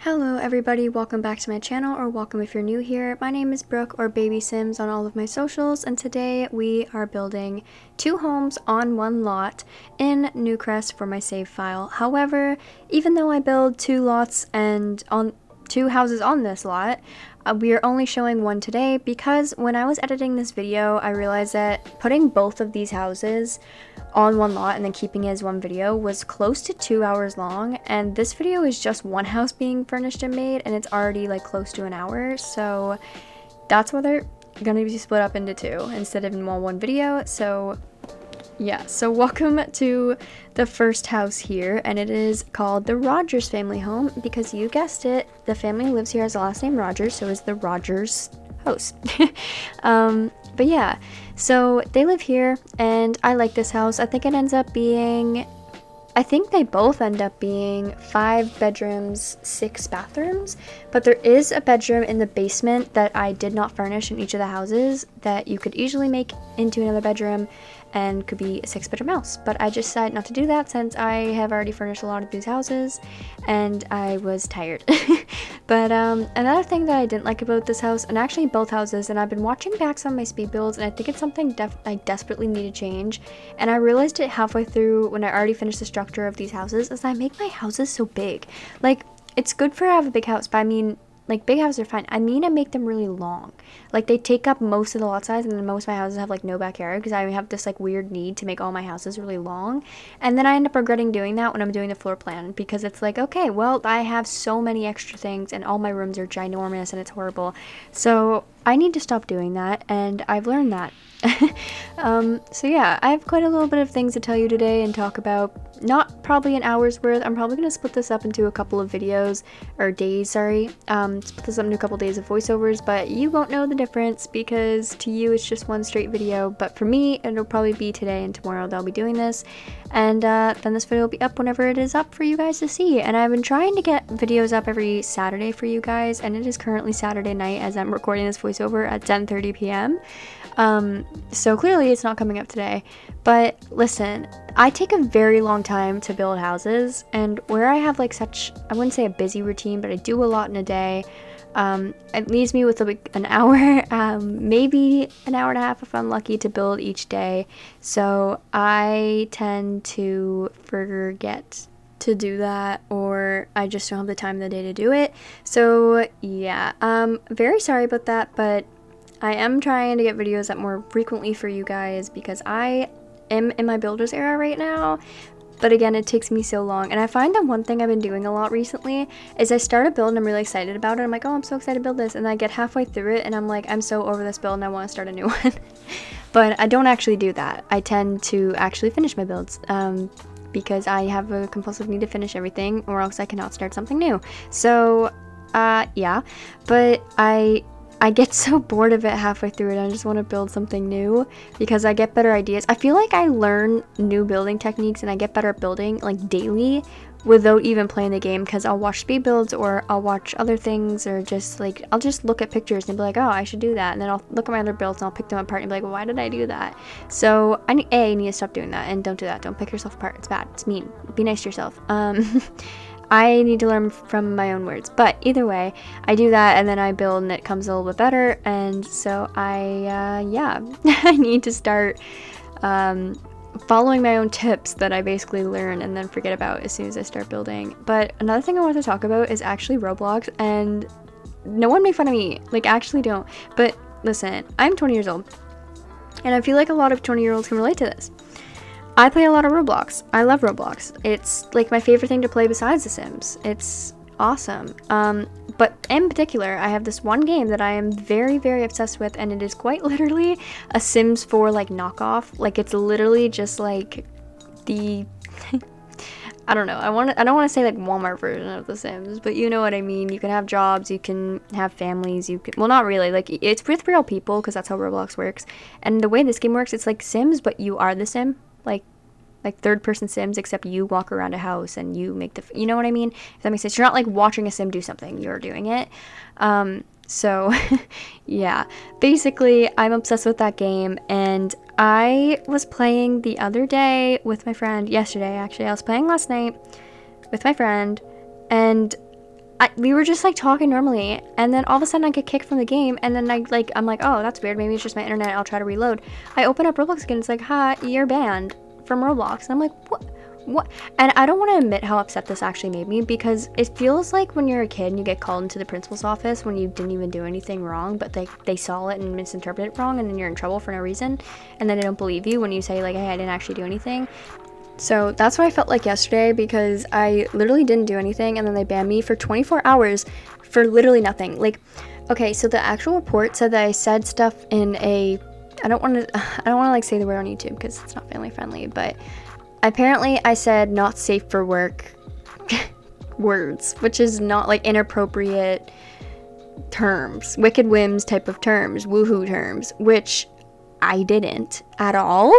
Hello everybody, welcome back to my channel, or welcome if you're new here. My name is Brooke, or Baby Sims on all of my socials, and today we are building 2 homes on 1 lot in Newcrest for my save file. However, even though I build 2 lots and on 2 houses on this lot, we are only showing 1 today because when I was editing this video, I realized that putting both of these houses on 1 lot and then keeping it as 1 video was close to 2 hours long, and this video is just 1 house being furnished and made, and it's already like close to an hour, so that's why they're gonna be split up into 2 instead of in one video. So yeah, so welcome to the first house here, and it is called the Rogers family home because you guessed it, the family lives here as the last name Rogers, so is the Rogers house. But yeah, so they live here and I like this house. I think it ends up being, I think they both end up being 5 bedrooms, 6 bathrooms, but there is a bedroom in the basement that I did not furnish in each of the houses that you could easily make into another bedroom and could be a 6-bedroom house, but I just decided not to do that since I have already furnished a lot of these houses and I was tired. But another thing that I didn't like about this house, and actually both houses, and I've been watching back some of my speed builds and I think it's something I desperately need to change, and I realized it halfway through when I already finished the structure of these houses, is I make my houses so big. Like, it's good for I have a big house, but I mean, like, big houses are fine. I mean, I make them really long. Like, they take up most of the lot size, and then most of my houses have, like, no backyard, because I have this, like, weird need to make all my houses really long. And then I end up regretting doing that when I'm doing the floor plan, because it's like, okay, well, I have so many extra things, and all my rooms are ginormous, and it's horrible. So I need to stop doing that, and I've learned that. So yeah, I have quite a little bit of things to tell you today and talk about. Not probably an hour's worth. I'm probably going to split this up into a couple of videos, or days, sorry. Split this up into a couple days of voiceovers, but you won't know the difference because to you it's just one straight video, but for me it'll probably be today and tomorrow that I'll be doing this, and then this video will be up whenever it is up for you guys to see. And I've been trying to get videos up every Saturday for you guys, and it is currently Saturday night as I'm recording this voiceover at 10:30 p.m. So clearly it's not coming up today, but listen, I take a very long time to build houses, and where I have like such, I wouldn't say a busy routine, but I do a lot in a day, it leaves me with an hour, maybe an hour and a half if I'm lucky to build each day, so I tend to forget to do that, or I just don't have the time of the day to do it. So yeah, very sorry about that, but I am trying to get videos up more frequently for you guys because I am in my builder's era right now, but again, it takes me so long. And I find that one thing I've been doing a lot recently is I start a build and I'm really excited about it. I'm like, oh, I'm so excited to build this, and I get halfway through it and I'm like, I'm so over this build and I want to start a new one. But I don't actually do that. I tend to actually finish my builds because I have a compulsive need to finish everything, or else I cannot start something new. So yeah, but I get so bored of it halfway through it, I just want to build something new because I get better ideas. I feel like I learn new building techniques and I get better at building like daily without even playing the game, because I'll watch speed builds or I'll watch other things, or just like I'll just look at pictures and be like, oh, I should do that, and then I'll look at my other builds and I'll pick them apart and be like, well, why did I do that? So I need to stop doing that, and don't do that. Don't pick yourself apart. It's bad. It's mean. Be nice to yourself. I need to learn from my own words, but either way, I do that and then I build and it comes a little bit better, and so yeah, I need to start following my own tips that I basically learn and then forget about as soon as I start building. But another thing I want to talk about is actually Roblox, and no one make fun of me, like actually don't, but listen, I'm 20 years old, and I feel like a lot of 20-year-olds can relate to this. I play a lot of Roblox. I love Roblox. It's like my favorite thing to play besides The Sims. It's awesome. But in particular, I have this one game that I am very, very obsessed with, and it is quite literally a Sims 4 like knockoff. Like, it's literally just like the I don't know. I don't want to say like Walmart version of The Sims, but you know what I mean. You can have jobs, you can have families, you can, well, not really. Like, it's with real people because that's how Roblox works. And the way this game works, it's like Sims, but you are the Sim. Like third-person Sims, except you walk around a house and you make the, you know what I mean? If that makes sense. You're not like watching a Sim do something, you're doing it. So yeah, basically I'm obsessed with that game, and I was playing the other day with my friend, yesterday actually, I was playing last night with my friend, and we were just like talking normally, and then all of a sudden I get kicked from the game, and then I'm like, oh, that's weird, maybe it's just my internet, I'll try to reload. I open up Roblox again, it's like, hi, you're banned from Roblox. And I'm like, what? And I don't want to admit how upset this actually made me, because it feels like when you're a kid and you get called into the principal's office when you didn't even do anything wrong, but they saw it and misinterpreted it wrong, and then you're in trouble for no reason, and then they don't believe you when you say like, hey, I didn't actually do anything. So that's what I felt like yesterday, because I literally didn't do anything, and then they banned me for 24 hours for literally nothing. Like, okay, so the actual report said that I said stuff in a, I don't want to like say the word on YouTube because it's not family friendly, but apparently I said not safe for work words, which is not like inappropriate terms, wicked whims type of terms, woohoo terms, which I didn't at all.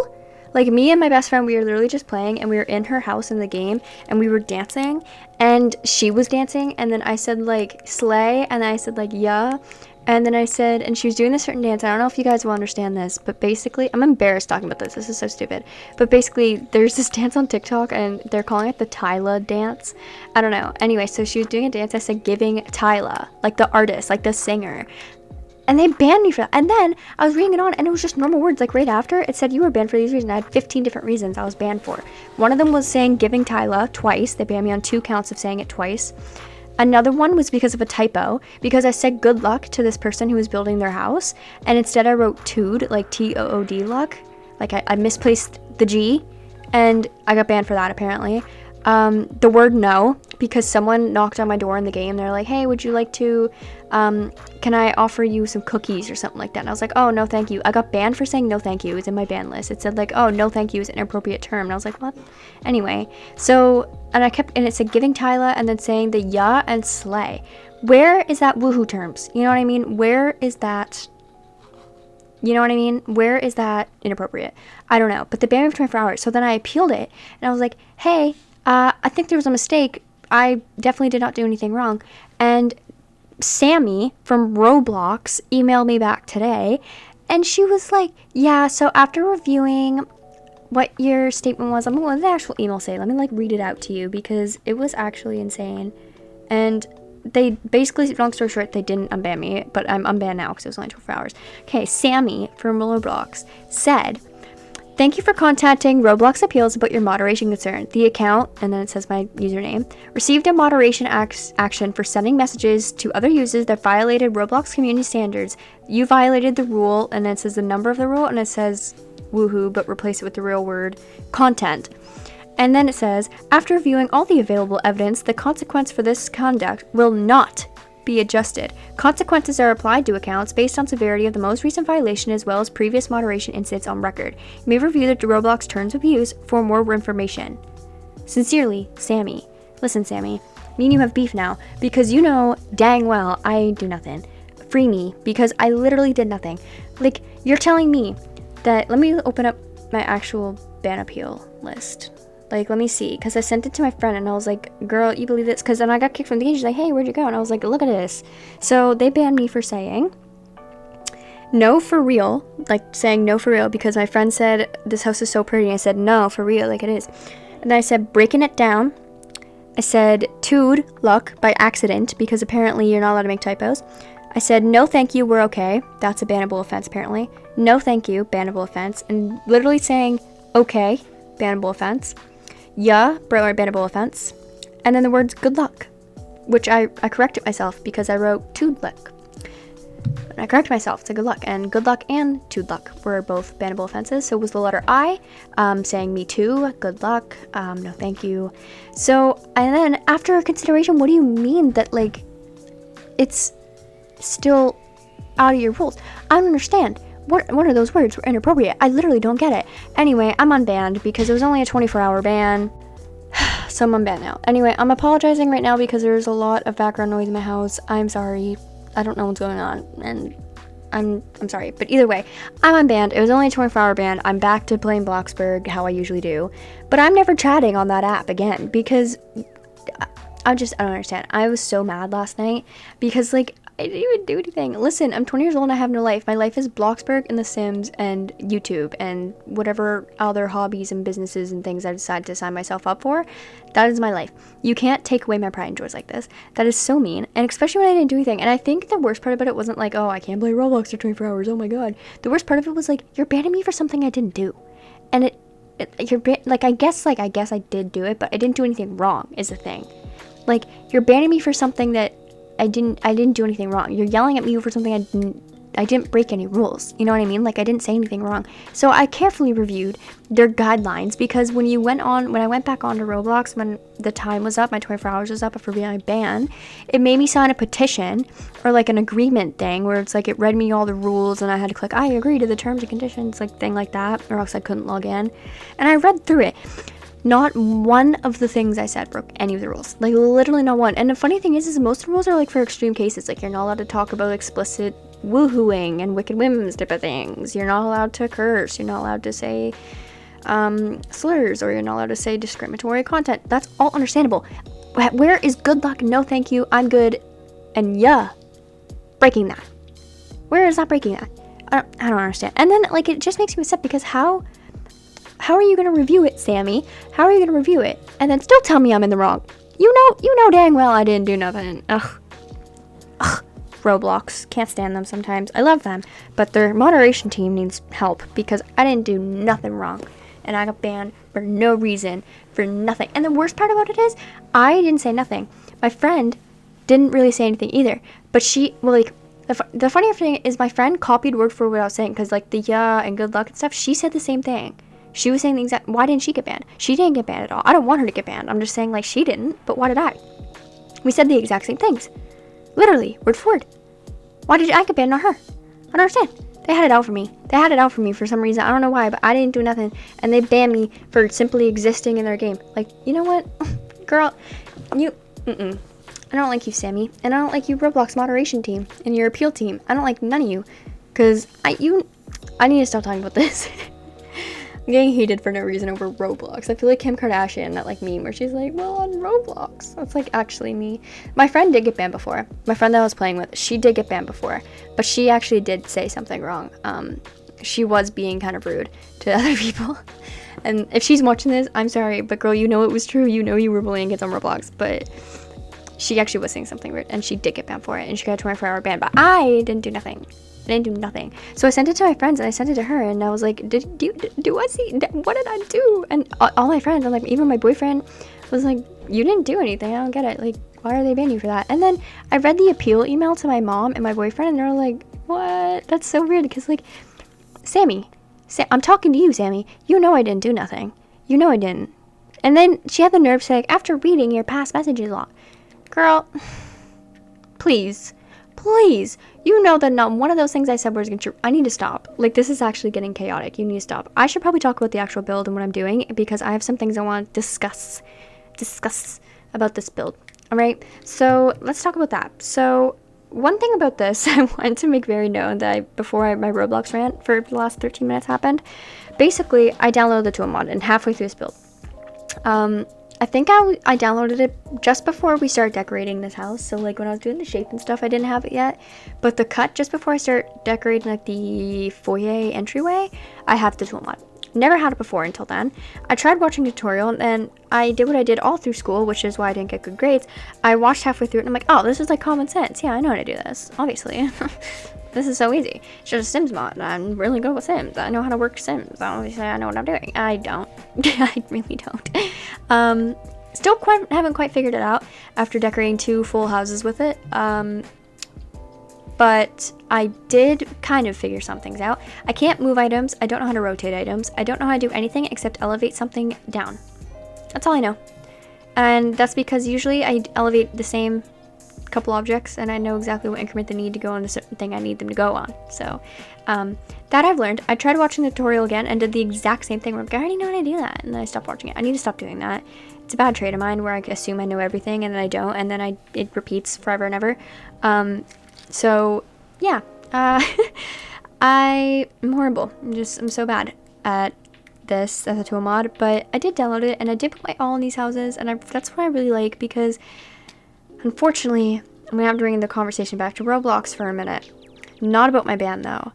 Like, me and my best friend, we were literally just playing, and we were in her house in the game, and we were dancing, and she was dancing, and then I said, like, slay, and then I said, like, yeah, and then I said, and she was doing a certain dance. I don't know if you guys will understand this, but basically, I'm embarrassed talking about this is so stupid, but basically, there's this dance on TikTok, and they're calling it the Tyla dance. I don't know. Anyway, so she was doing a dance, I said, giving Tyla, like the artist, like the singer. And they banned me for that. And then I was reading it on, and it was just normal words. Like, right after, it said you were banned for these reasons. I had 15 different reasons I was banned for. One of them was saying giving Tyla twice. They banned me on 2 counts of saying it twice. Another one was because of a typo, because I said good luck to this person who was building their house, and instead I wrote tood, like T-O-O-D luck. Like, I misplaced the G, and I got banned for that, apparently. The word no, because someone knocked on my door in the game. They're like, hey, would you like to, can I offer you some cookies or something like that? And I was like, oh, no, thank you. I got banned for saying no, thank you. It was in my ban list. It said like, oh, no, thank you is an inappropriate term. And I was like, what? Anyway, so, and it said giving Tyla and then saying the ya and slay. Where is that woohoo terms? You know what I mean? Where is that? You know what I mean? Where is that inappropriate? I don't know. But they banned me for 24 hours. So then I appealed it, and I was like, hey, I think there was a mistake. I definitely did not do anything wrong. And Sammy from Roblox emailed me back today, and she was like, yeah, so after reviewing what your statement was, what did the actual email say? Let me like read it out to you, because it was actually insane. And they basically, long story short, they didn't unban me, but I'm unbanned now because it was only 24 hours. Okay, Sammy from Roblox said, thank you for contacting Roblox Appeals about your moderation concern. The account, and then it says my username, received a moderation action for sending messages to other users that violated Roblox community standards. You violated the rule, and then it says the number of the rule, and it says woohoo, but replace it with the real word, content. And then it says, after reviewing all the available evidence, the consequence for this conduct will not be adjusted. Consequences are applied to accounts based on severity of the most recent violation as well as previous moderation incidents on record. You may review the Roblox terms of use for more information. Sincerely, Sammy. Listen, Sammy, me and you have beef now, because you know dang well I do nothing. Free me, because I literally did nothing. Like, you're telling me that, let me open up my actual ban appeal list. Like, let me see, because I sent it to my friend, and I was like, girl, you believe this? Because then I got kicked from the game. She's like, hey, where'd you go? And I was like, look at this. So they banned me for saying no for real, like saying no for real, because my friend said this house is so pretty. I said no for real, like it is. And then I said breaking it down. I said tood luck by accident, because apparently you're not allowed to make typos. I said no thank you, we're okay. That's a bannable offense, apparently. No thank you, bannable offense. And literally saying okay, bannable offense. Yeah, bannable offense. And then the words good luck, which I corrected myself because I wrote tood luck. And I corrected myself to good luck, and good luck and tood luck were both bannable offenses. So it was the letter I, saying me too, good luck, no thank you. So, and then after consideration, what do you mean that like it's still out of your rules? I don't understand. What are those words? Were inappropriate. I literally don't get it. Anyway, I'm unbanned because it was only a 24-hour ban. So I'm unbanned now. Anyway, I'm apologizing right now because there's a lot of background noise in my house. I'm sorry. I don't know what's going on, and I'm sorry. But either way, I'm unbanned. It was only a 24-hour ban. I'm back to playing Bloxburg how I usually do. But I'm never chatting on that app again because I don't understand. I was so mad last night because like I didn't even do anything. Listen, I'm 20 years old and I have no life. My life is Bloxburg and The Sims and YouTube and whatever other hobbies and businesses and things I decide to sign myself up for. That is my life. You can't take away my pride and joys like this. That is so mean. And especially when I didn't do anything. And I think the worst part about it wasn't like, oh, I can't play Roblox for 24 hours. Oh my God. The worst part of it was like, you're banning me for something I didn't do. And I guess I did do it, but I didn't do anything wrong is the thing. Like, you're banning me for something that I didn't do anything wrong. You're yelling at me for something I didn't break any rules. You know what I mean? Like, I didn't say anything wrong. So I carefully reviewed their guidelines, because when I went back onto Roblox, when the time was up, my 24 hours was up for being banned, it made me sign a petition or like an agreement thing where it's like it read me all the rules and I had to click I agree to the terms and conditions, like thing like that, or else I couldn't log in. And I read through it. Not one of the things I said broke any of the rules. Like, literally not one. And the funny thing is most of the rules are like for extreme cases. Like, you're not allowed to talk about explicit woohooing and wicked women's type of things. You're not allowed to curse. You're not allowed to say slurs, or you're not allowed to say discriminatory content. That's all understandable. Where is good luck, no thank you, I'm good, and yeah, breaking that? Where is that breaking that? I don't understand. And then, like, it just makes me upset, because how are you going to review it, Sammy? How are you going to review it and then still tell me I'm in the wrong? You know dang well I didn't do nothing. Ugh. Roblox. Can't stand them sometimes. I love them, but their moderation team needs help, because I didn't do nothing wrong. And I got banned for no reason, for nothing. And the worst part about it is, I didn't say nothing. My friend didn't really say anything either. But the funnier thing is, my friend copied word for word what I was saying, because like the yeah and good luck and stuff, she said the same thing. She was saying the exact, why didn't she get banned? She didn't get banned at all. I don't want her to get banned. I'm just saying, like, she didn't, but why did I? We said the exact same things. Literally, word for word. Why did I get banned, not her? I don't understand. They had it out for me. They had it out for me for some reason. I don't know why, but I didn't do nothing. And they banned me for simply existing in their game. Like, you know what? Girl, I don't like you, Sammy. And I don't like you, Roblox moderation team and your appeal team. I don't like none of you. Because I need to stop talking about this. I'm getting hated for no reason over Roblox. I feel like Kim Kardashian, that like meme where she's like, well, on Roblox. That's like actually me. My friend did get banned before. My friend that I was playing with, she did get banned before. But she actually did say something wrong. She was being kind of rude to other people. And if she's watching this, I'm sorry. But girl, you know it was true. You know you were bullying kids on Roblox. But she actually was saying something weird. And she did get banned for it. And she got a 24-hour ban. But I didn't do nothing. I didn't do nothing. So I sent it to my friends, and I sent it to her, and I was like, do I see, what did I do? And all my friends, and like even my boyfriend was like, you didn't do anything. I don't get it. Like, why are they banning you for that? And then I read the appeal email to my mom and my boyfriend, and they're like, what? That's so weird, because like, Sammy, I'm talking to you, Sammy. You know I didn't do nothing. You know I didn't. And then she had the nerve to say, like, after reading your past messages log. Girl, please, you know that not one of those things I said was true. I need to stop. Like, this is actually getting chaotic. You need to stop. I should probably talk about the actual build and what I'm doing, because I have some things I want to discuss about this build. All right, so let's talk about that. So one thing about this, I wanted to make very known that before my Roblox rant for the last 13 minutes happened, basically I downloaded the tool mod, and halfway through this build, I think I downloaded it just before we started decorating this house. So like when I was doing the shape and stuff, I didn't have it yet. But the cut just before I start decorating like the foyer entryway, I have the tool mod. Never had it before until then. I tried watching a tutorial, and then I did what I did all through school, which is why I didn't get good grades. I watched halfway through it, and I'm like, oh, this is like common sense. Yeah, I know how to do this, obviously. This is so easy. It's just a Sims mod. I'm really good with Sims. I know how to work Sims. Obviously, I know what I'm doing. I don't. I really don't. Still haven't quite figured it out after decorating 2 full houses with it. But I did kind of figure some things out. I can't move items. I don't know how to rotate items. I don't know how to do anything except elevate something down. That's all I know. And that's because usually I elevate the same couple objects, and I know exactly what increment they need to go on the certain thing I need them to go on. So that I've learned. I tried watching the tutorial again and did the exact same thing where I already know how to do that, and then I stopped watching it. I need to stop doing that. It's a bad trait of mine where I assume I know everything and then I don't, and then it repeats forever and ever. So yeah, I'm horrible. I'm so bad at this as a tool mod, but I did download it, and I did put my all in these houses, and that's what I really like, because unfortunately I'm gonna have to bring the conversation back to Roblox for a minute. Not about my band though.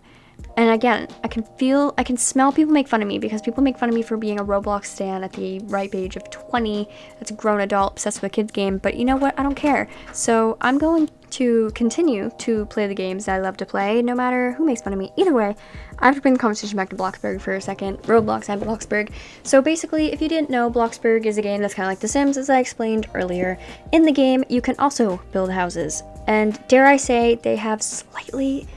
And again, I can smell people make fun of me because people make fun of me for being a Roblox stan at the ripe age of 20. That's a grown adult obsessed with a kid's game. But you know what? I don't care. So I'm going to continue to play the games that I love to play, no matter who makes fun of me. Either way, I have to bring the conversation back to Bloxburg for a second. Roblox and Bloxburg. So basically, if you didn't know, Bloxburg is a game that's kind of like The Sims, as I explained earlier. In the game, you can also build houses. And dare I say, they have slightly...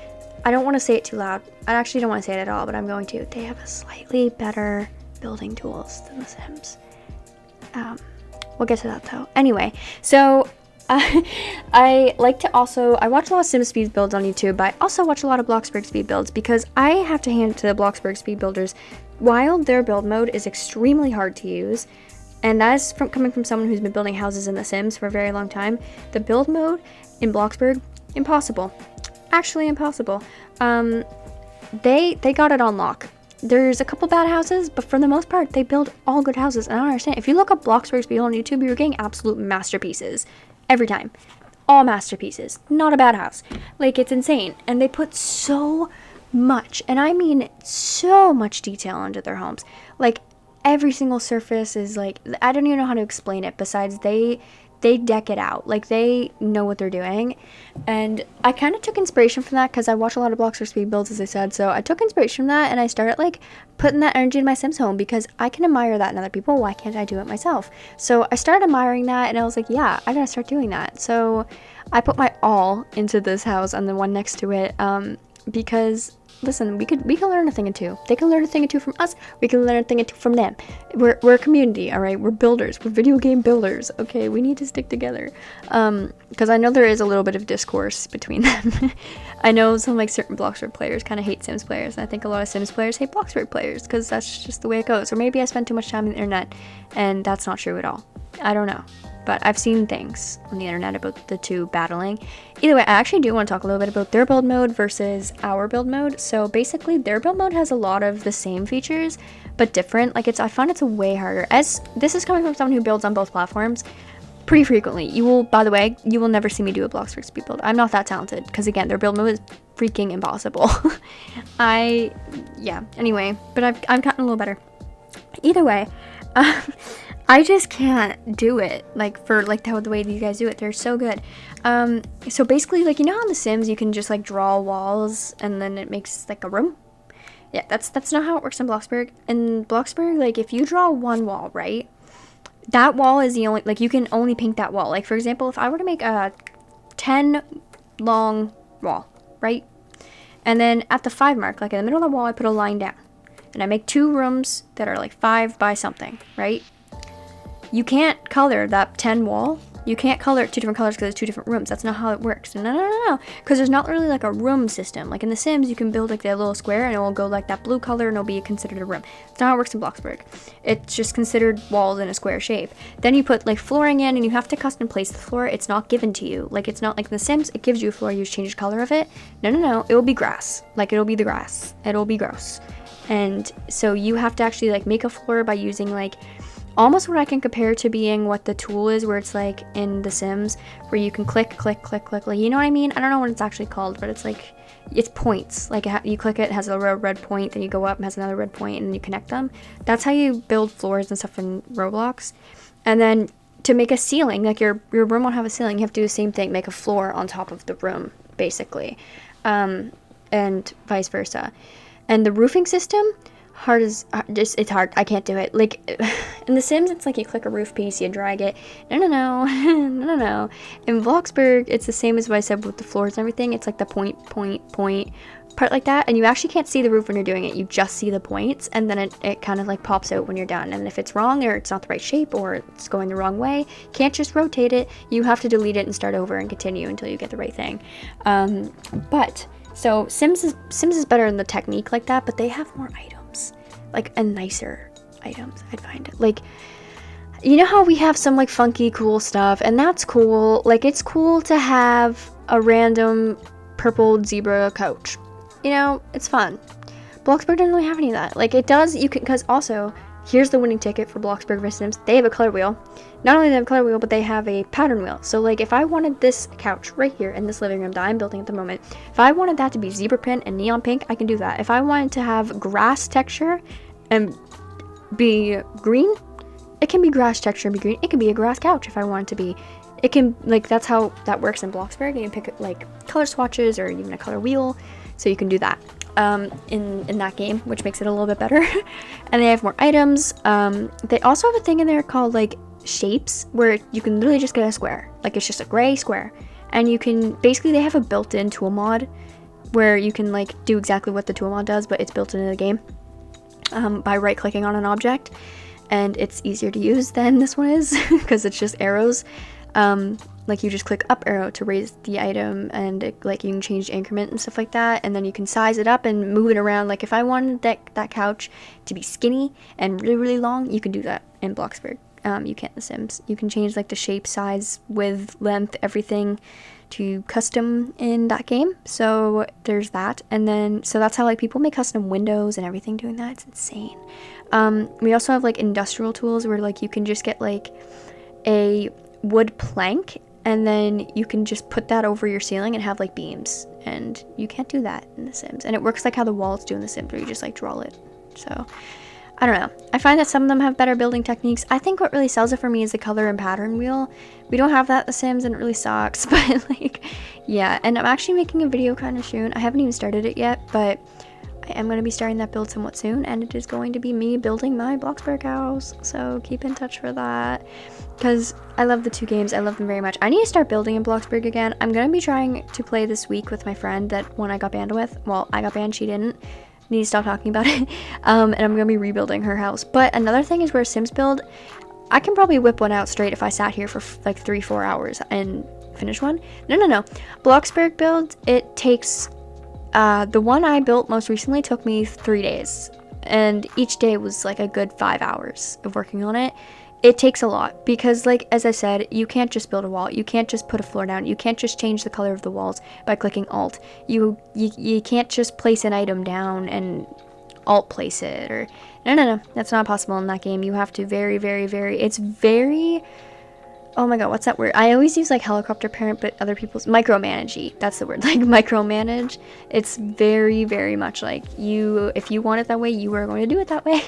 I don't want to say it too loud. I actually don't want to say it at all, but I'm going to. They have a slightly better building tools than The Sims. We'll get to that though. Anyway, so I like to also, I watch a lot of Sim speed builds on YouTube, but I also watch a lot of Bloxburg speed builds because I have to hand it to the Bloxburg speed builders. While their build mode is extremely hard to use, and that is coming from someone who's been building houses in The Sims for a very long time, the build mode in Bloxburg, impossible. Actually impossible. They got it on lock. There's a couple bad houses, but for the most part, they build all good houses. And I don't understand. If you look up Bloxburg speed on YouTube, you're getting absolute masterpieces every time. All masterpieces. Not a bad house. Like, it's insane. And they put so much, and I mean so much detail into their homes. Like, every single surface is like, I don't even know how to explain it besides they deck it out. Like, they know what they're doing. And I kind of took inspiration from that because I watch a lot of Bloxburg speed builds, as I said. So I took inspiration from that and I started like putting that energy in my Sims home because I can admire that in other people. Why can't I do it myself? So I started admiring that and I was like, yeah, I gotta start doing that. So I put my all into this house and the one next to it because listen, we could learn a thing or two. They can learn a thing or two from us. We can learn a thing or two from them. We're a community, all right? We're builders. We're video game builders. Okay, we need to stick together. Because I know there is a little bit of discourse between them. I know some like certain Bloxburg players kind of hate Sims players, and I think a lot of Sims players hate Bloxburg players because that's just the way it goes. Or maybe I spend too much time on the internet, and that's not true at all. I don't know. But I've seen things on the internet about the two battling. Either way, I actually do want to talk a little bit about their build mode versus our build mode. So basically, their build mode has a lot of the same features, but different. Like, I find it's a way harder. As this is coming from someone who builds on both platforms pretty frequently. You will, by the way, you will never see me do a Bloxburg speed build. I'm not that talented because, again, their build mode is freaking impossible. Yeah, anyway, but I'm gotten a little better. Either way, I just can't do it, like, for, like, the way these guys do it. They're so good. So basically, like, you know how in The Sims you can just, like, draw walls and then it makes, like, a room? Yeah, that's not how it works in Bloxburg. In Bloxburg, like, if you draw one wall, right, that wall is the only, like, you can only paint that wall. Like, for example, if I were to make a 10 long wall, right, and then at the 5 mark, like, in the middle of the wall, I put a line down, and I make 2 rooms that are, like, 5 by something, right? You can't color that 10 wall. You can't color it 2 different colors because it's 2 different rooms. That's not how it works. No. Because there's not really like a room system. Like in The Sims, you can build like that little square and it will go like that blue color and it'll be considered a room. That's not how it works in Bloxburg. It's just considered walls in a square shape. Then you put like flooring in and you have to custom place the floor. It's not given to you. Like, it's not like in The Sims, it gives you a floor, you just change the color of it. No. It will be grass. Like, it'll be the grass. It'll be gross. And so you have to actually like make a floor by using like almost what I can compare to being what the tool is, where it's like in The Sims, where you can click, like, you know what I mean? I don't know what it's actually called, but it's like, it's points. Like, you click it has a red point, then you go up and has another red point, and then you connect them. That's how you build floors and stuff in Roblox. And then to make a ceiling, like your room won't have a ceiling, you have to do the same thing, make a floor on top of the room, basically, and vice versa. And the roofing system, it's hard. I can't do it. Like, in The Sims, it's like you click a roof piece, you drag it. No. In Bloxburg, it's the same as what I said with the floors and everything. It's like the point part like that, and you actually can't see the roof when you're doing it. You just see the points, and then it kind of like pops out when you're done. And if it's wrong or it's not the right shape or it's going the wrong way, you can't just rotate it. You have to delete it and start over and continue until you get the right thing. So Sims is better in the technique like that, but they have more items, like, and nicer items, I'd find it. Like, you know how we have some like funky cool stuff, and that's cool. Like, it's cool to have a random purple zebra couch. You know, it's fun. Bloxburg doesn't really have any of that. Like, it does, you can, because also here's the winning ticket for Bloxburg vs Sims. They have a color wheel. Not only do they have a color wheel, but they have a pattern wheel. So like if I wanted this couch right here in this living room that I'm building at the moment, if I wanted that to be zebra print and neon pink, I can do that. If I wanted to have grass texture and be green, it can be grass texture and be green. It can be a grass couch if I want it to be. It can, like, that's how that works in Bloxburg. You can pick like color swatches or even a color wheel, so you can do that in that game, which makes it a little bit better. And they have more items. They also have a thing in there called like shapes, where you can literally just get a square, like it's just a gray square, and you can basically, they have a built-in tool mod where you can like do exactly what the tool mod does, but it's built into the game by right clicking on an object, and it's easier to use than this one is because it's just arrows. Like you just click up arrow to raise the item, and it, like you can change the increment and stuff like that, and then you can size it up and move it around. Like if I wanted that couch to be skinny and really, really long, you can do that in Bloxburg. You can't in The Sims. You can change like the shape, size, width, length, everything to custom in that game. So there's that. And then, so that's how like people make custom windows and everything doing that. It's insane. We also have like industrial tools where like you can just get like a wood plank, and then you can just put that over your ceiling and have like beams, and you can't do that in The Sims. And it works like how the walls do in The Sims, where you just like draw it. So I don't know, I find that some of them have better building techniques. I think what really sells it for me is the color and pattern wheel. We don't have that in The Sims, and it really sucks. But like, yeah. And I'm actually making a video kind of soon. I haven't even started it yet, but I am going to be starting that build somewhat soon, and it is going to be me building my Bloxburg house. So keep in touch for that, because I love the two games. I love them very much. I need to start building in Bloxburg again. I'm going to be trying to play this week with my friend that one I got banned with. Well, I got banned, she didn't. Need to stop talking about it. And I'm going to be rebuilding her house. But another thing is, where Sims build, I can probably whip one out straight if I sat here for like 3-4 hours and finish one. No. Bloxburg build, it takes... the one I built most recently took me 3 days, and each day was like a good 5 hours of working on it. It takes a lot because, like, as I said, you can't just build a wall. You can't just put a floor down. You can't just change the color of the walls by clicking Alt. You can't just place an item down and Alt place it, or no. That's not possible in that game. You have to very, it's very... Oh my god, what's that word? I always use like helicopter parent, but other people's micromanage. That's the word, like micromanage. It's very, very much like you, if you want it that way, you are going to do it that way.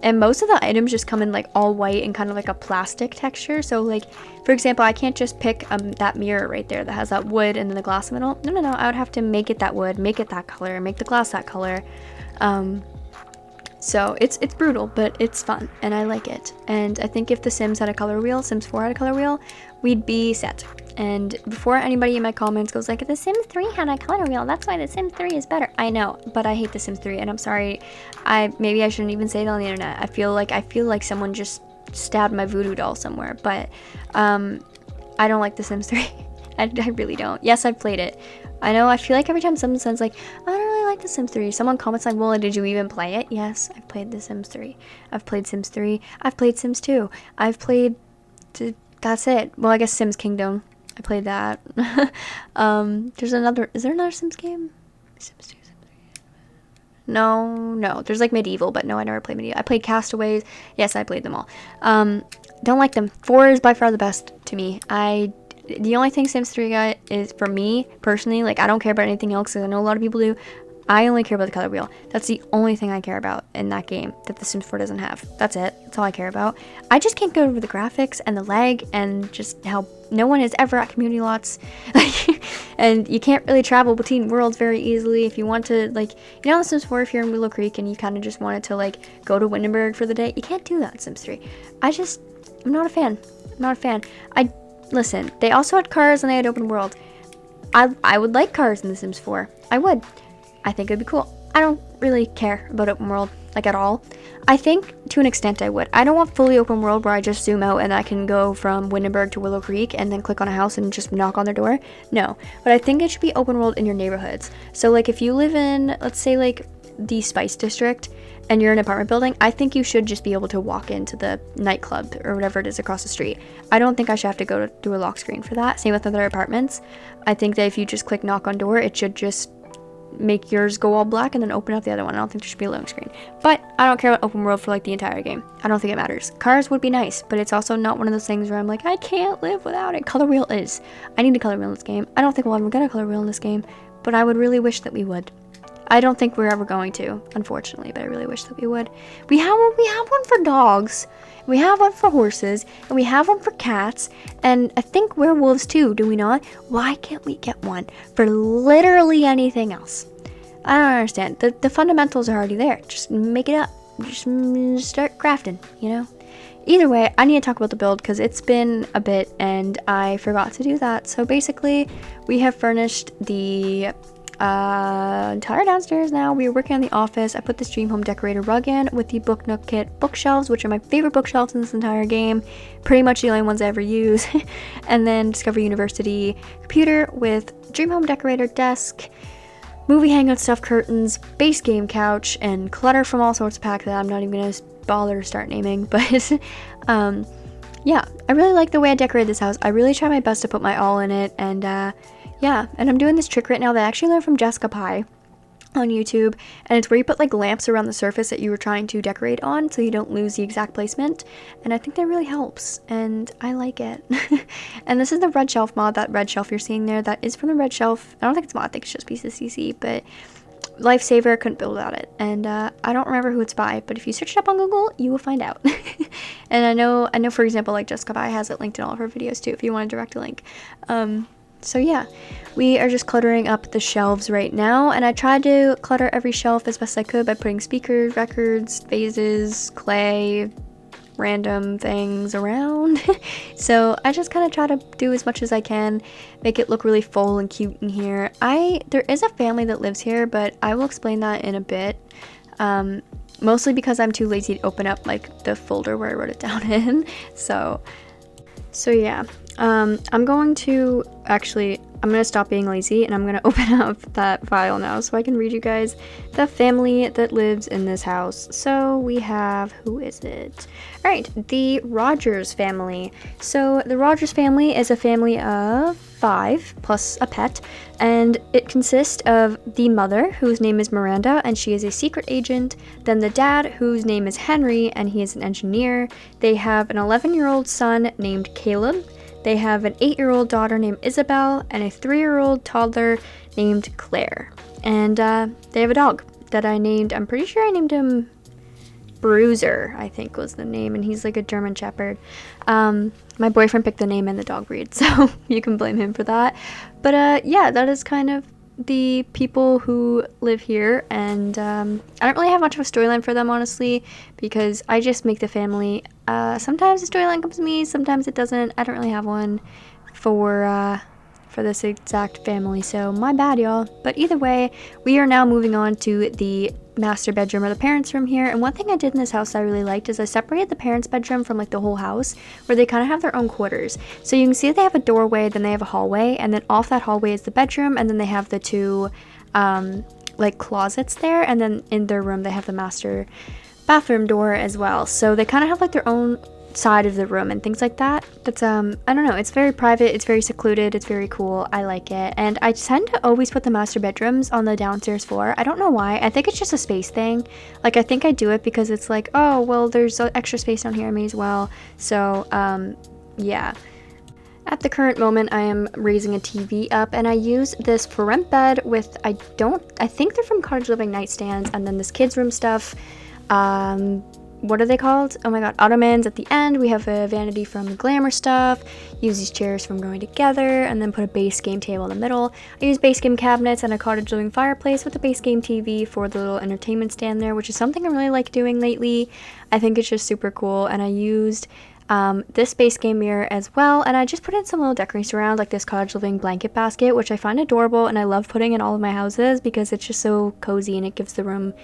And most of the items just come in like all white and kind of like a plastic texture. So like, for example, I can't just pick that mirror right there that has that wood and then the glass in the middle. No. I would have to make it that wood, make it that color, make the glass that color. So it's brutal, but it's fun, and I like it. And I think if The Sims had a color wheel, Sims 4 had a color wheel, we'd be set. And before anybody in my comments goes like, The Sims 3 had a color wheel, that's why The Sims 3 is better. I know, but I hate The Sims 3, and I'm sorry. Maybe I shouldn't even say it on the internet. I feel like someone just stabbed my voodoo doll somewhere, but I don't like The Sims 3. I really don't. Yes, I've played it. I know, I feel like every time someone says like, I don't really like The Sims 3, someone comments like, well, did you even play it? Yes, I've played The Sims 3. I've played Sims 3. I've played Sims 2. I've played... That's it. Well, I guess Sims Kingdom. I played that. There's another... Is there another Sims game? Sims 2, Sims 3. No. There's like Medieval, but no, I never played Medieval. I played Castaways. Yes, I played them all. Don't like them. 4 is by far the best to me. The only thing Sims 3 got is, for me, personally, like, I don't care about anything else, because I know a lot of people do. I only care about the color wheel. That's the only thing I care about in that game that The Sims 4 doesn't have. That's it. That's all I care about. I just can't get over the graphics and the lag and just how no one is ever at community lots. And you can't really travel between worlds very easily. If you want to, like, you know, The Sims 4, if you're in Willow Creek and you kind of just wanted to, like, go to Windenburg for the day, you can't do that in Sims 3. I'm not a fan. Listen, they also had cars and they had open world. I would like cars in The Sims 4. I would. I think it would be cool. I don't really care about open world, like, at all. I think, to an extent, I would. I don't want fully open world where I just zoom out and I can go from Windenburg to Willow Creek and then click on a house and just knock on their door. No. But I think it should be open world in your neighborhoods. So, like, if you live in, let's say, like, the Spice District, and you're in an apartment building, I think you should just be able to walk into the nightclub or whatever it is across the street. I don't think I should have to go through a lock screen for that. Same with other apartments. I think that if you just click knock on door, it should just make yours go all black and then open up the other one. I don't think there should be a loading screen. But I don't care about open world for like the entire game. I don't think it matters. Cars would be nice, but it's also not one of those things where I'm like, I can't live without it. Color wheel is. I need a color wheel in this game. I don't think we'll ever get a color wheel in this game, but I would really wish that we would. I don't think we're ever going to, unfortunately, but I really wish that we would. We have one for dogs, we have one for horses, and we have one for cats, and I think werewolves too, do we not? Why can't we get one for literally anything else? I don't understand. The fundamentals are already there. Just make it up. Just start crafting, you know? Either way, I need to talk about the build because it's been a bit and I forgot to do that. So basically, we have furnished the entire downstairs now. We are working on the office. I put this dream home decorator rug in with the book nook kit bookshelves, which are my favorite bookshelves in this entire game, pretty much the only ones I ever use. And then Discovery University computer with dream home decorator desk, movie hangout stuff curtains, base game couch, and clutter from all sorts of packs that I'm not even gonna bother to start naming. But yeah, I really like the way I decorated this house. I really try my best to put my all in it, and yeah, and I'm doing this trick right now that I actually learned from Jessica Pye on YouTube, and it's where you put like lamps around the surface that you were trying to decorate on so you don't lose the exact placement, and I think that really helps, and I like it. And this is the red shelf mod. That red shelf you're seeing there, that is from the red shelf. I don't think it's mod, I think it's just pieces CC, but lifesaver, couldn't build without it. And I don't remember who it's by, but if you search it up on Google, you will find out. And I know for example, like Jessica Pye has it linked in all of her videos too if you want to direct a link. So yeah, we are just cluttering up the shelves right now, and I tried to clutter every shelf as best I could by putting speakers, records, vases, clay, random things around. So I just kind of try to do as much as I can, make it look really full and cute in here. There is a family that lives here, but I will explain that in a bit. Mostly because I'm too lazy to open up like the folder where I wrote it down in. So yeah. I'm going to stop being lazy and I'm going to open up that file now so I can read you guys the family that lives in this house. So we have, who is it? All right, the Rogers family. So the Rogers family is a family of 5 plus a pet, and it consists of the mother, whose name is Miranda, and she is a secret agent. Then the dad, whose name is Henry, and he is an engineer. They have an 11-year-old son named Caleb. They have an 8-year-old daughter named Isabel and a 3-year-old toddler named Claire. And they have a dog that I named, I'm pretty sure I named him Bruiser, I think was the name, and he's like a German Shepherd. My boyfriend picked the name and the dog breed, so you can blame him for that. But yeah, that is kind of the people who live here, and I don't really have much of a storyline for them, honestly, because I just make the family. Sometimes the storyline comes to me, sometimes it doesn't. I don't really have one for this exact family, so my bad, y'all. But either way, we are now moving on to the master bedroom, or the parents' room here. And one thing I did in this house that I really liked is I separated the parents' bedroom from like the whole house, where they kind of have their own quarters. So you can see that they have a doorway, then they have a hallway, and then off that hallway is the bedroom, and then they have the two like closets there, and then in their room they have the master bathroom door as well. So they kind of have like their own side of the room and things like that. But I don't know, it's very private, it's very secluded, it's very cool. I like it. And I tend to always put the master bedrooms on the downstairs floor. I don't know why. I think it's just a space thing. Like, I think I do it because it's like, oh well, there's extra space down here, I may as well. So yeah. At the current moment, I am raising a TV up, and I use this for rent bed with, I think they're from Cottage Living nightstands, and then this kids room stuff. What are they called? Oh my god, ottomans at the end. We have a vanity from Glamour Stuff. Use these chairs from Growing Together, and then put a base game table in the middle. I use base game cabinets and a Cottage Living fireplace with a base game TV for the little entertainment stand there, which is something I really like doing lately. I think it's just super cool, and I used this base game mirror as well, and I just put in some little decorations around, like this Cottage Living blanket basket, which I find adorable, and I love putting in all of my houses because it's just so cozy and it gives the room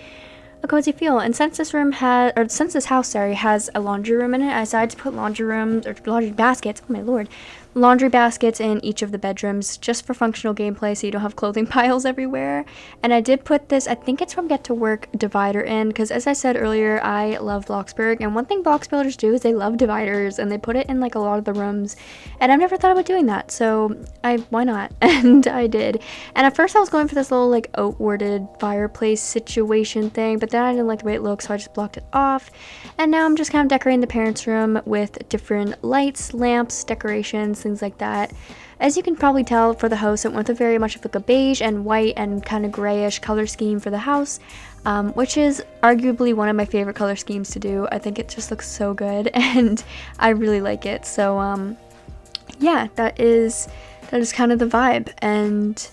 a cozy feel. And since this house has a laundry room in it, I decided to put laundry baskets, oh my lord, laundry baskets in each of the bedrooms just for functional gameplay so you don't have clothing piles everywhere. And I did put this, I think it's from Get to Work, divider in, because as I said earlier, I love Bloxburg, and one thing box builders do is they love dividers, and they put it in like a lot of the rooms, and I've never thought about doing that, so why not? And I did. And at first I was going for this little like oak wooded fireplace situation thing, but then I didn't like the way it looked, so I just blocked it off. And now I'm just kind of decorating the parents' room with different lights, lamps, decorations, things like that. As you can probably tell, for the house, it went with very much of like a beige and white and kind of grayish color scheme for the house, which is arguably one of my favorite color schemes to do. I think it just looks so good and I really like it. So yeah, that is kind of the vibe. And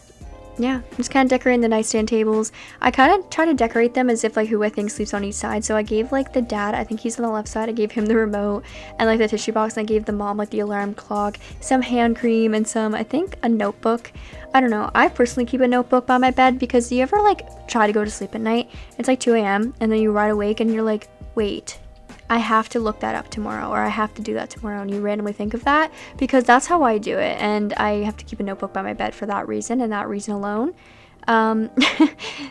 yeah, I'm just kind of decorating the nightstand tables. I kind of try to decorate them as if like who I think sleeps on each side. So I gave like the dad, I think he's on the left side, I gave him the remote and like the tissue box, and I gave the mom like the alarm clock, some hand cream, and some, I think, a notebook. I don't know, I personally keep a notebook by my bed because you ever like try to go to sleep at night, it's like 2 a.m. and then you ride awake and you're like, wait, I have to look that up tomorrow, or I have to do that tomorrow, and you randomly think of that, because that's how I do it, and I have to keep a notebook by my bed for that reason, and that reason alone.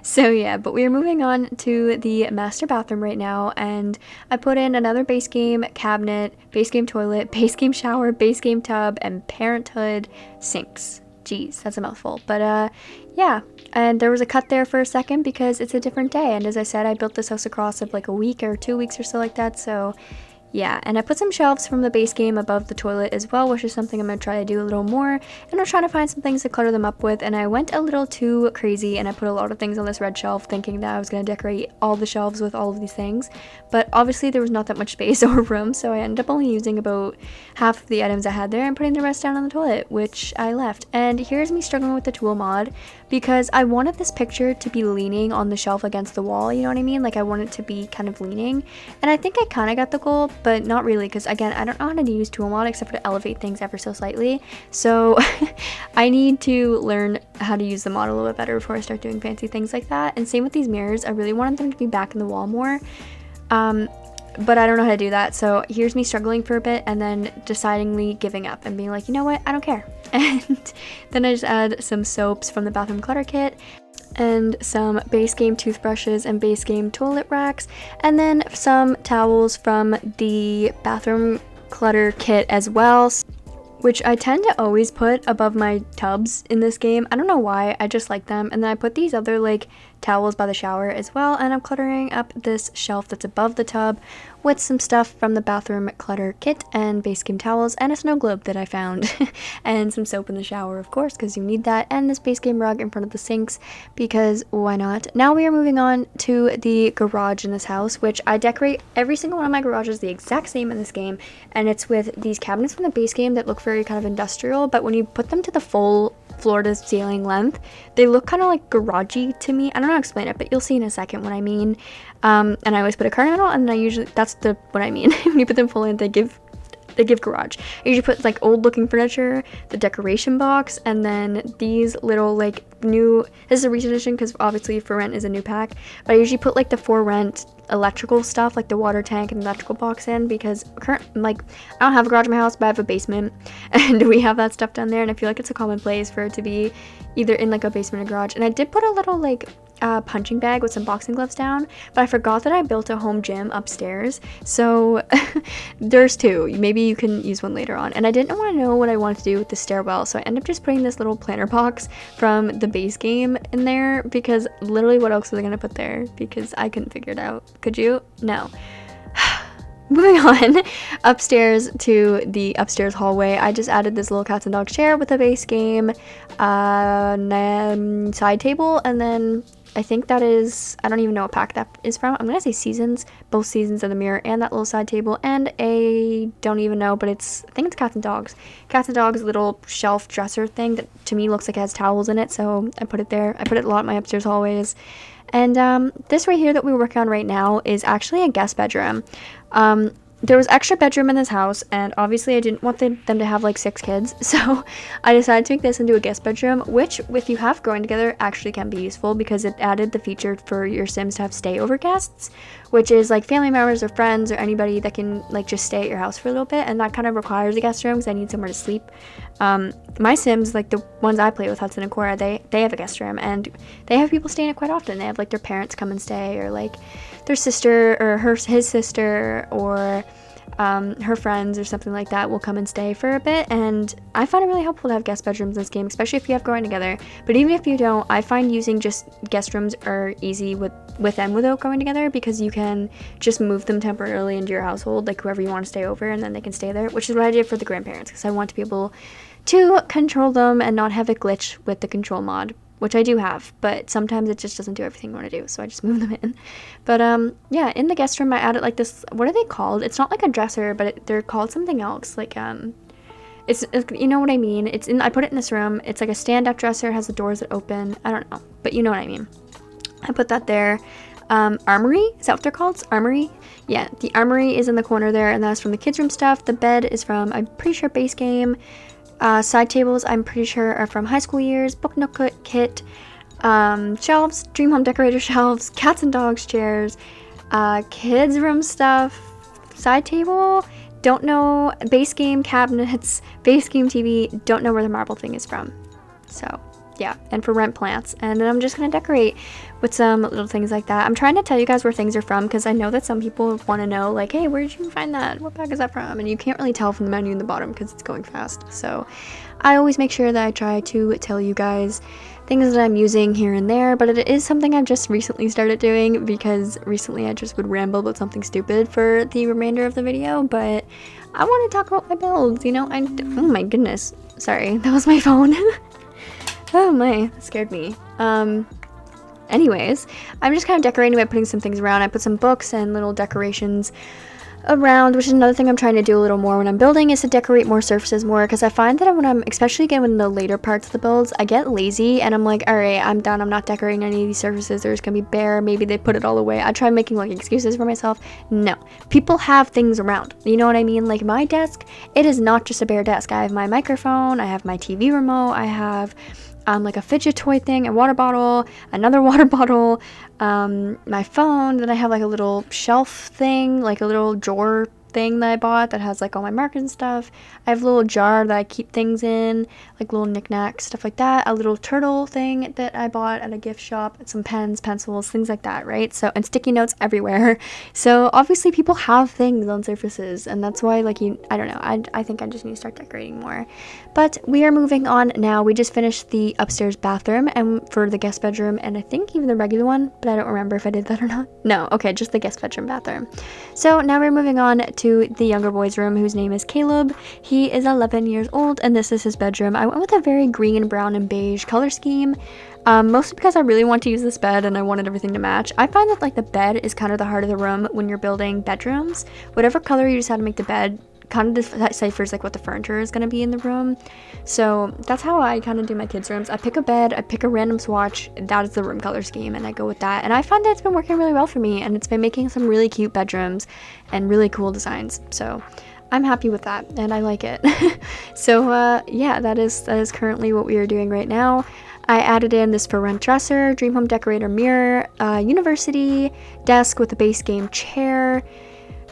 So yeah, but we're moving on to the master bathroom right now, and I put in another base game cabinet, base game toilet, base game shower, base game tub, and parenthood sinks. Jeez, that's a mouthful, but yeah. And there was a cut there for a second because it's a different day, and as I said, I built this house across of like a week or 2 weeks or so like that, so yeah. And I put some shelves from the base game above the toilet as well, which is something I'm going to try to do a little more, and I'm trying to find some things to clutter them up with, and I went a little too crazy and I put a lot of things on this red shelf thinking that I was going to decorate all the shelves with all of these things, but obviously there was not that much space or room, so I ended up only using about half of the items I had there and putting the rest down on the toilet, which I left. And here's me struggling with the tool mod because I wanted this picture to be leaning on the shelf against the wall, you know what I mean? Like I want it to be kind of leaning, and I think I kind of got the goal, but not really, because again, I don't know how to use tool mod except for to elevate things ever so slightly, so I need to learn how to use the mod a little bit better before I start doing fancy things like that. And same with these mirrors, I really wanted them to be back in the wall more, but I don't know how to do that, so here's me struggling for a bit and then decidingly giving up and being like, you know what, I don't care. And then I just add some soaps from the bathroom clutter kit and some base game toothbrushes and base game toilet racks, and then some towels from the bathroom clutter kit as well, which I tend to always put above my tubs in this game. I don't know why, I just like them. And then I put these other like towels by the shower as well, and I'm cluttering up this shelf that's above the tub with some stuff from the bathroom clutter kit and base game towels and a snow globe that I found and some soap in the shower, of course, because you need that, and this base game rug in front of the sinks because why not. Now we are moving on to the garage in this house, which I decorate every single one of my garages the exact same in this game, and it's with these cabinets from the base game that look very kind of industrial, but when you put them to the full floor to ceiling length, they look kind of like garagey to me. I don't know how to explain it, but you'll see in a second what I mean. And I always put a curtain on, and I usually, that's what I mean. When you put them full in, they give garage. I usually put like old looking furniture, the decoration box, and then these little like new, this is a recent edition because obviously for rent is a new pack, but I usually put like the for rent electrical stuff like the water tank and electrical box in, because like I don't have a garage in my house, but I have a basement and we have that stuff down there, and I feel like it's a common place for it to be either in like a basement or garage. And I did put a little like punching bag with some boxing gloves down, but I forgot that I built a home gym upstairs, so there's two. Maybe you can use one later on. And I didn't want to know what I wanted to do with the stairwell, so I ended up just putting this little planter box from the base game in there, because literally what else was I gonna put there, because I couldn't figure it out. Could you? No. Moving on upstairs to the upstairs hallway, I just added this little cats and dogs chair with a base game side table, and then I think that is, I don't even know what pack that is from. I'm gonna say Seasons, both Seasons of the mirror and that little side table, and don't even know, but I think it's Cats and Dogs. Cats and Dogs little shelf dresser thing that to me looks like it has towels in it, so I put it there. I put it a lot in my upstairs hallways. And this right here that we're working on right now is actually a guest bedroom. there was extra bedroom in this house, and obviously I didn't want them to have like 6 kids, so I decided to make this into a guest bedroom, which if you have growing together actually can be useful because it added the feature for your Sims to have stay over guests, which is like family members or friends or anybody that can like just stay at your house for a little bit, and that kind of requires a guest room because I need somewhere to sleep. My Sims, like the ones I play with, Hudson and Cora, they have a guest room, and they have people staying it quite often. They have like their parents come and stay, or like their sister or his sister, or her friends or something like that will come and stay for a bit, and I find it really helpful to have guest bedrooms in this game, especially if you have growing together. But even if you don't, I find using just guest rooms are easy with and without going together, because you can just move them temporarily into your household, like whoever you want to stay over, and then they can stay there, which is what I did for the grandparents, because I want to be able to control them and not have a glitch with the control mod, which I do have, but sometimes it just doesn't do everything I want to do, so I just move them in. But yeah, in the guest room I added like this, what are they called? It's not like a dresser, but they're called something else, like it's you know what I mean. I put it in this room. It's like a stand-up dresser, has the doors that open. I don't know, but you know what I mean. I put that there. Armory, is that what they're called? Armory? Yeah, the armory is in the corner there, and that's from the kids room stuff. The bed is from, I'm pretty sure, base game. Side tables, I'm pretty sure, are from high school years. Book nook kit, shelves, dream home decorator shelves, cats and dogs chairs, kids room stuff, side table, don't know, base game cabinets, base game TV, don't know where the marble thing is from. So yeah, and for rent plants, and then I'm just gonna decorate with some little things like that. I'm trying to tell you guys where things are from, because I know that some people want to know, like, hey, where did you find that? What bag is that from? And you can't really tell from the menu in the bottom because it's going fast. So I always make sure that I try to tell you guys things that I'm using here and there, but it is something I've just recently started doing, because recently I just would ramble about something stupid for the remainder of the video. But I want to talk about my builds, you know. Oh my goodness, sorry, that was my phone. Oh my, that scared me. Anyways, I'm just kind of decorating by putting some things around. I put some books and little decorations around, which is another thing I'm trying to do a little more when I'm building, is to decorate more surfaces more, because I find that when I'm, especially again in the later parts of the builds, I get lazy and I'm like, alright, I'm done, I'm not decorating any of these surfaces, they're just gonna be bare, maybe they put it all away. I try making like excuses for myself. No, people have things around, you know what I mean? Like my desk, it is not just a bare desk. I have my microphone, I have my TV remote, I have like a fidget toy thing, a water bottle, another water bottle, my phone, then I have like a little shelf thing, like a little drawer thing that I bought that has like all my markers and stuff. I have a little jar that I keep things in, like little knickknacks, stuff like that. A little turtle thing that I bought at a gift shop, some pens, pencils, things like that, right? So, and sticky notes everywhere. So obviously people have things on surfaces, and that's why, like, I don't know, I think I just need to start decorating more. But we are moving on now. We just finished the upstairs bathroom and for the guest bedroom, and I think even the regular one, but I don't remember if I did that or not. No, okay, just the guest bedroom bathroom. So now we're moving on to the younger boy's room, whose name is Caleb. He is 11 years old, and this is his bedroom. I went with a very green, brown, and beige color scheme, mostly because I really want to use this bed and I wanted everything to match. I find that like the bed is kind of the heart of the room when you're building bedrooms. Whatever color you decide to make the bed kind of deciphers like what the furniture is going to be in the room. So that's how I kind of do my kids' rooms. I pick a bed, I pick a random swatch, that is the room color scheme, and I go with that. And I find that it's been working really well for me, and it's been making some really cute bedrooms and really cool designs. So I'm happy with that, and I like it. So yeah, that is currently what we are doing right now. I added in this for rent dresser, dream home decorator mirror, university desk with a base game chair,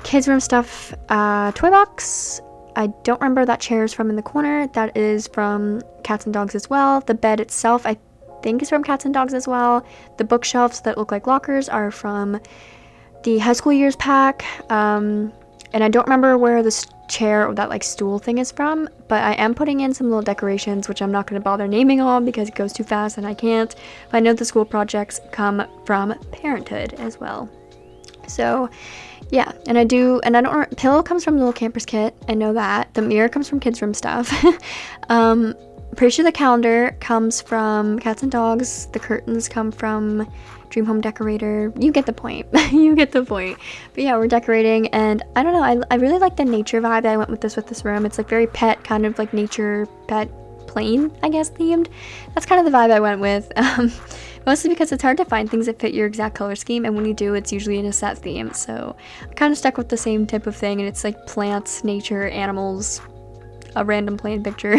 kids room stuff, toy box. I don't remember that chair is from in the corner. That is from Cats and Dogs as well. The bed itself I think is from Cats and Dogs as well. The bookshelves that look like lockers are from the high school years pack. And I don't remember where this chair or that like stool thing is from, but I am putting in some little decorations, which I'm not going to bother naming all because it goes too fast and I can't. But I know the school projects come from Parenthood as well. So yeah, and I don't, pillow comes from the little campers kit, I know that. The mirror comes from kids room stuff. Pretty sure the calendar comes from Cats and Dogs. The curtains come from Dream Home Decorator. You get the point. You get the point. But yeah, we're decorating, and I don't know, I really like the nature vibe that I went with this room. It's like very pet, kind of like nature pet plain, I guess, themed. That's kind of the vibe I went with. Mostly because it's hard to find things that fit your exact color scheme, and when you do, it's usually in a set theme. So I kind of stuck with the same type of thing, and it's like plants, nature, animals, a random plain picture.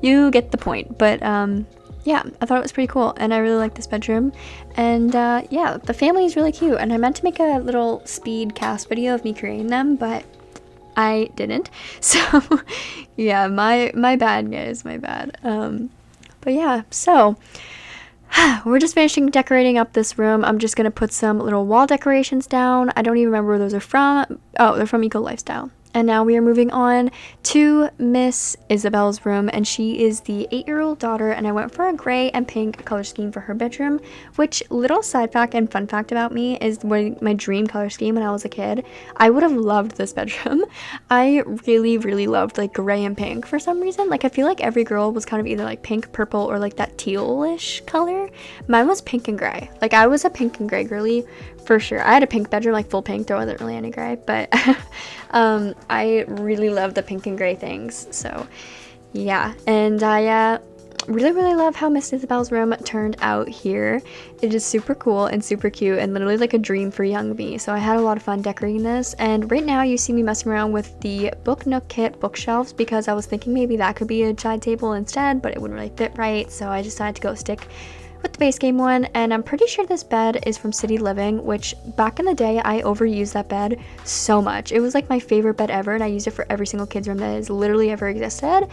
You get the point. But yeah, I thought it was pretty cool, and I really like this bedroom. And yeah, the family is really cute, and I meant to make a little speed cast video of me creating them, but I didn't. So yeah, my bad, guys, my bad. But yeah, so we're just finishing decorating up this room. I'm just gonna put some little wall decorations down. I don't even remember where those are from. Oh, they're from Eco Lifestyle. And now we are moving on to Miss Isabel's room, and she is the 8-year-old daughter, and I went for a gray and pink color scheme for her bedroom, which, little side fact and fun fact about me, is my dream color scheme when I was a kid. I would have loved this bedroom. I really, really loved like gray and pink for some reason. Like I feel like every girl was kind of either like pink, purple, or like that tealish color. Mine was pink and gray. Like I was a pink and gray girly for sure. I had a pink bedroom, like full pink. There wasn't really any gray, but I really love the pink and gray things. So yeah, and I really, really love how Miss Isabel's room turned out here. It is super cool and super cute and literally like a dream for young me. So I had a lot of fun decorating this, and right now you see me messing around with the Book Nook kit bookshelves because I was thinking maybe that could be a side table instead, but it wouldn't really fit right, so I decided to go stick with the base game one. And I'm pretty sure this bed is from City Living, which back in the day I overused that bed so much. It was like my favorite bed ever, and I used it for every single kid's room that has literally ever existed.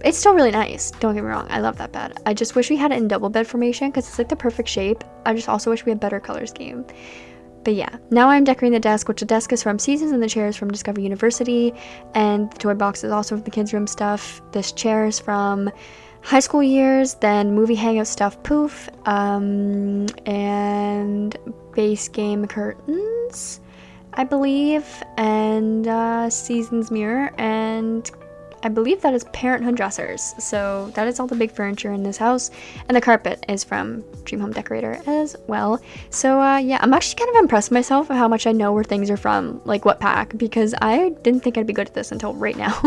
It's still really nice, don't get me wrong, I love that bed. I just wish we had it in double bed formation because it's like the perfect shape. I just also wish we had better color scheme. But yeah, now I'm decorating the desk, which the desk is from Seasons and the chair is from Discovery University, and the toy box is also from the kids' room stuff. This chair is from high school years, then movie hangout stuff poof, and base game curtains, I believe, and Seasons mirror, and I believe that is Parenthood dressers. So that is all the big furniture in this house, and the carpet is from Dream Home Decorator as well. So yeah, I'm actually kind of impressed with myself of how much I know where things are from, like what pack, because I didn't think I'd be good at this until right now.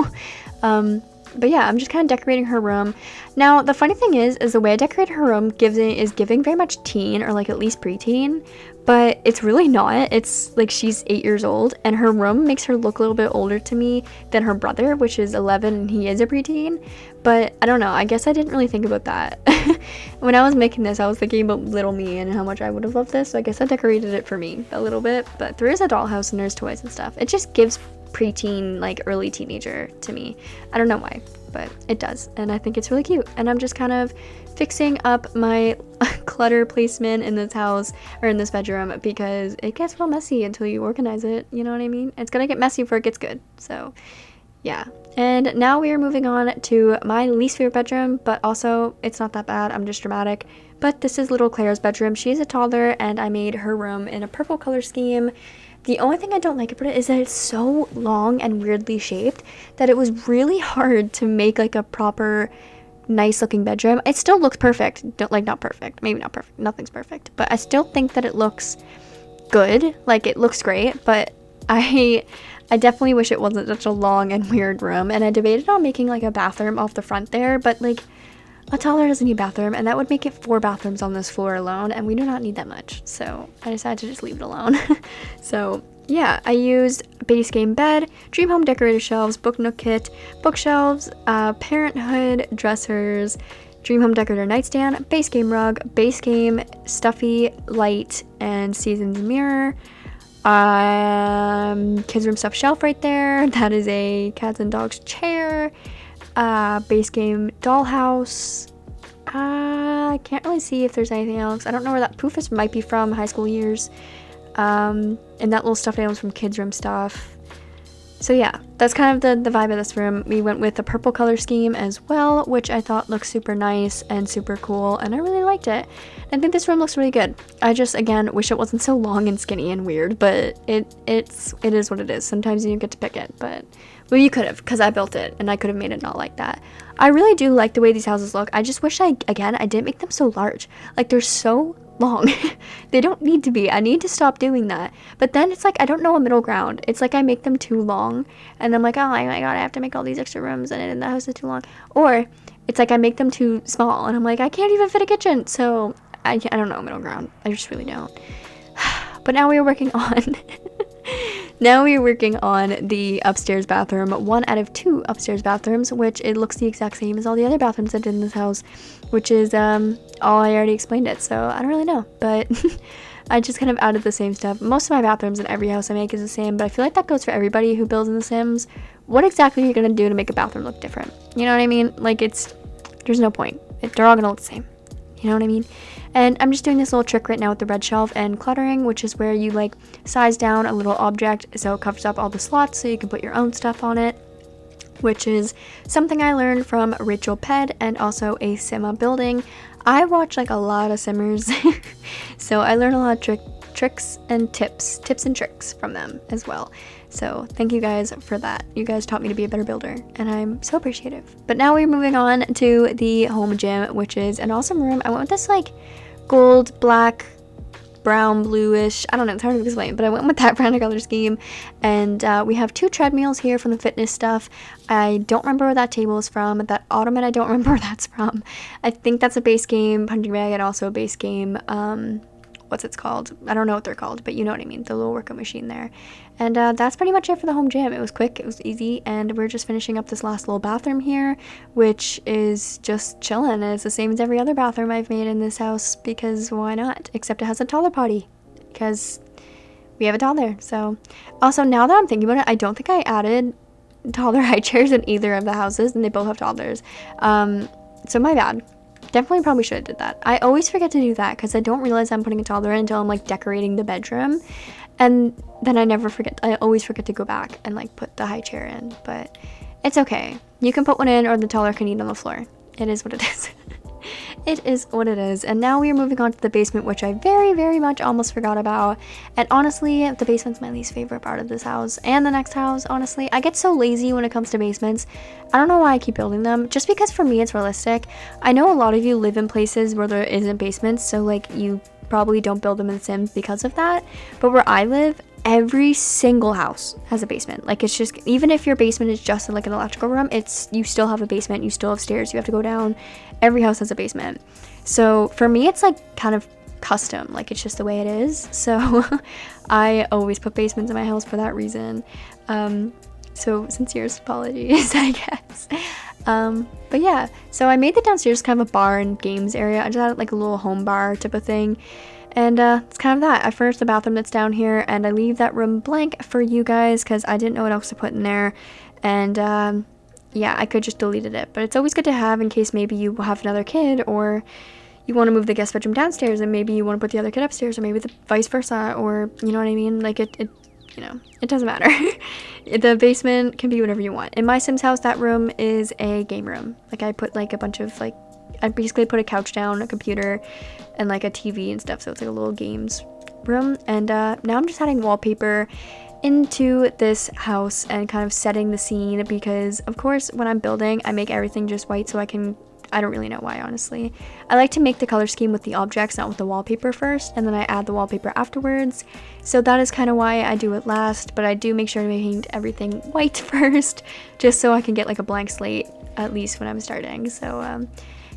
But yeah, I'm just kind of decorating her room. Now, the funny thing is the way I decorated her room is giving very much teen, or like at least preteen, but it's really not. It's like she's 8 years old, and her room makes her look a little bit older to me than her brother, which is 11, and he is a preteen. But I don't know, I guess I didn't really think about that. When I was making this, I was thinking about little me and how much I would have loved this, so I guess I decorated it for me a little bit. But there is a dollhouse and there's toys and stuff. It just gives preteen, like early teenager to me. I don't know why, but it does, and I think it's really cute. And I'm just kind of fixing up my clutter placement in this house, or in this bedroom, because it gets real messy until you organize it, you know what I mean? It's gonna get messy before it gets good. So yeah, and now we are moving on to my least favorite bedroom, but also it's not that bad, I'm just dramatic. But this is little Claire's bedroom. She's a toddler, and I made her room in a purple color scheme. The only thing I don't like about it is that it's so long and weirdly shaped that it was really hard to make like a proper nice looking bedroom. It still looks perfect. Not perfect. Maybe not perfect. Nothing's perfect. But I still think that it looks good. Like it looks great, but I definitely wish it wasn't such a long and weird room. And I debated on making like a bathroom off the front there, but like a toddler doesn't need a bathroom, and that would make it 4 bathrooms on this floor alone, and we do not need that much. So I decided to just leave it alone. So yeah, I used base game bed, Dream Home Decorator shelves, Book Nook kit, bookshelves, Parenthood dressers, Dream Home Decorator nightstand, base game rug, base game stuffy light, and Seasons mirror. Kids room stuff shelf right there. That is a cats and dogs chair. Base game dollhouse. I can't really see if there's anything else. I don't know where that poof is, might be from high school years. And that little stuffed animals from kids room stuff. So yeah, that's kind of the vibe of this room. We went with the purple color scheme as well, which I thought looked super nice and super cool, and I really liked it. I think this room looks really good. I just, again, wish it wasn't so long and skinny and weird, but it is what it is. Sometimes you don't get to pick it, but well, you could have, because I built it, and I could have made it not like that. I really do like the way these houses look. I just wish I didn't make them so large. Like, they're so long. They don't need to be. I need to stop doing that. But then it's like, I don't know a middle ground. It's like I make them too long, and I'm like, oh my god, I have to make all these extra rooms, and the house is too long. Or it's like I make them too small, and I'm like, I can't even fit a kitchen. So I don't know middle ground. I just really don't. But now we are working on now we are working on the upstairs bathroom, 1 out of 2 upstairs bathrooms, which it looks the exact same as all the other bathrooms I did in this house, which is all I already explained it, so I don't really know, but I just kind of added the same stuff. Most of my bathrooms in every house I make is the same, but I feel like that goes for everybody who builds in The Sims. What exactly are you gonna do to make a bathroom look different? You know what I mean? Like, there's no point. They're all gonna look the same. You know what I mean? And I'm just doing this little trick right now with the red shelf and cluttering, which is where you like size down a little object so it covers up all the slots so you can put your own stuff on it, which is something I learned from Rachel Ped and also a Simma building. I watch like a lot of Simmers, so I learned a lot of tricks and tips and tricks from them as well. So thank you guys for that. You guys taught me to be a better builder, and I'm so appreciative. But now we're moving on to the home gym, which is an awesome room. I went with this like gold, black, brown, bluish, I don't know, it's hard to explain, but I went with that brown color scheme. And we have 2 treadmills here from the fitness stuff. I don't remember where that table is from. That ottoman, I don't remember where that's from. I think that's a base game punching bag, and also a base game what's it's called? I don't know what they're called, but you know what I mean, the little workout machine there. And that's pretty much it for the home gym. It was quick, it was easy, and we're just finishing up this last little bathroom here, which is just chilling, and it's the same as every other bathroom I've made in this house, because why not? Except it has a toddler potty, because we have a toddler. So also, now that I'm thinking about it, I don't think I added toddler high chairs in either of the houses, and they both have toddlers. So my bad. Definitely probably should have did that. I always forget to do that because I don't realize I'm putting a toddler in until I'm like decorating the bedroom, and then I always forget to go back and like put the high chair in. But it's okay, you can put one in, or the toddler can eat on the floor. It is what it is. It is what it is. And now we are moving on to the basement, which I very, very much almost forgot about. And honestly, the basement's my least favorite part of this house and the next house. Honestly, I get so lazy when it comes to basements. I don't know why I keep building them, just because for me it's realistic. I know a lot of you live in places where there isn't basements, so like you probably don't build them in Sims because of that. But where I live, every single house has a basement. Like, it's just, even if your basement is just like an electrical room, you still have a basement, you still have stairs, you have to go down. Every house has a basement. So for me, it's like kind of custom, like it's just the way it is. So I always put basements in my house for that reason. So sincerest apologies, I guess. But yeah, so I made the downstairs kind of a bar and games area. I just had like a little home bar type of thing. And it's kind of that. I furnished the bathroom that's down here, and I leave that room blank for you guys because I didn't know what else to put in there. And yeah, I could just deleted it, but it's always good to have in case maybe you have another kid, or you want to move the guest bedroom downstairs and maybe you want to put the other kid upstairs, or maybe the vice versa, or you know what I mean? Like it you know, it doesn't matter. The basement can be whatever you want. In my Sims house, that room is a game room. Like I put like a bunch of like, I basically put a couch down, a computer, and like a TV and stuff, so it's like a little games room. And now I'm just adding wallpaper into this house and kind of setting the scene, because of course when I'm building I make everything just white so I don't really know why, honestly. I like to make the color scheme with the objects, not with the wallpaper first, and then I add the wallpaper afterwards. So that is kind of why I do it last, but I do make sure to paint everything white first, just so I can get like a blank slate at least when I'm starting. So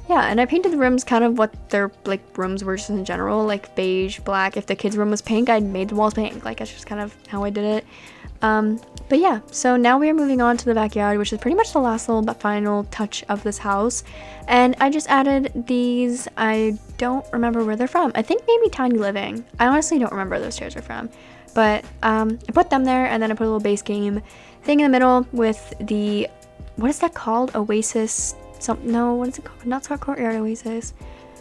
yeah, and I painted the rooms kind of what their like rooms were just in general, like beige, black. If the kids' room was pink, I made the walls pink. Like that's just kind of how I did it. But yeah, so now we are moving on to the backyard, which is pretty much the last little but final touch of this house. And I just added these. I don't remember where they're from. I think maybe Tiny Living. I honestly don't remember where those chairs are from. But I put them there, and then I put a little base game thing in the middle with the, what is that called? Oasis. No, what is it called? Not Scott Courtyard Oasis.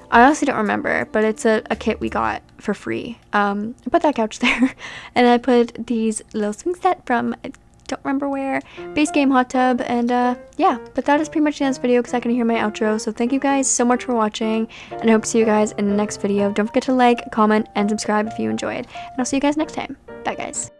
I honestly don't remember, but it's a kit we got for free. I put that couch there, and I put these little swing set from, I don't remember where, base game hot tub, and yeah, but that is pretty much the end of this video because I can hear my outro. So thank you guys so much for watching, and I hope to see you guys in the next video. Don't forget to like, comment, and subscribe if you enjoyed, and I'll see you guys next time. Bye guys.